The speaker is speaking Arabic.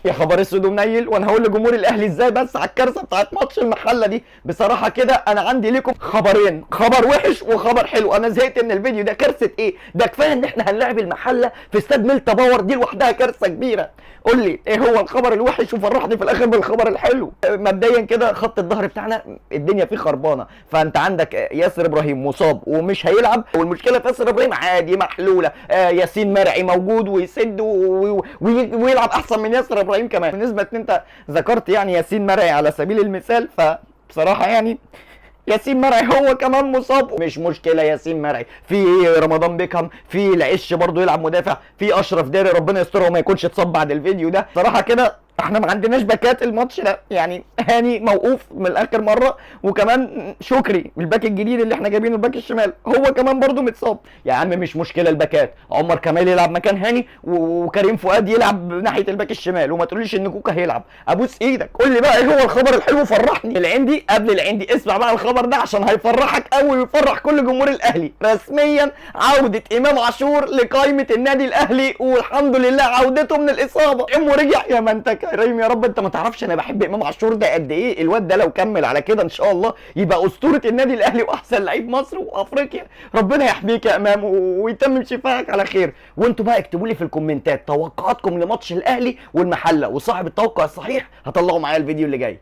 يا خبر اسود ومنيل، وانا هقول لجمهور الاهلي ازاي بس على الكارثه بتاعت ماتش المحله دي. بصراحه كده انا عندي لكم خبرين، خبر وحش وخبر حلو. انا زهقت من الفيديو ده. كارثه ايه ده؟ كفايه ان احنا هنلاعب المحله في استاد ميلتا باور، دي لوحدها كارثه كبيره. قول لي ايه هو الخبر الوحش وفرحني في الاخر بالخبر الحلو. مبدئيا كده خط الظهر بتاعنا الدنيا فيه خربانه، فانت عندك ياسر ابراهيم مصاب ومش هيلعب، والمشكله في ياسر ابراهيم عادي محلوله. ياسين مرعي موجود ويسد ويلعب احسن من ياسر ابراهيم كمان. بالنسبه ان انت ذكرت يعني ياسين مرعي على سبيل المثال، فبصراحه يعني ياسين مرعي هو كمان مصاب. مش مشكله، ياسين مرعي في رمضان بيكهام، في العش برضه يلعب مدافع، في اشرف داري ربنا يستره وما يكونش اتصاب بعد الفيديو ده. صراحه كده احنا ما عندناش باكات الماتش ده، يعني هاني موقوف من الاخر مره، وكمان شكري الباك الجديد اللي احنا جايبينه الباك الشمال هو كمان برضه متصاب. يا عم مش مشكله الباكات، عمر كمال يلعب مكان هاني وكريم فؤاد يلعب ناحيه الباك الشمال، وما تقوليش ان كوكا هيلعب. ابوس ايدك قول لي بقى ايه هو الخبر الحلو فرحني. العندي قبل العندي، اسمع بقى الخبر ده عشان هيفرحك قوي ويفرح كل جمهور الاهلي. رسميا عوده امام عاشور لقائمه النادي الاهلي، والحمد لله عودته من الاصابه. امه رجع يا ما انت كريم. يا رب انت ما تعرفش انا بحب امام عاشور ده قد ايه. الواد ده لو كمل على كده ان شاء الله يبقى اسطوره النادي الاهلي واحسن لعيب مصر وافريقيا. ربنا يحميك يا امام ويتمم شفاك على خير. وانتوا بقى اكتبوا لي في الكومنتات توقعاتكم لماتش الاهلي والمحله، وصاحب التوقع الصحيح هطلعه معايا الفيديو اللي جاي.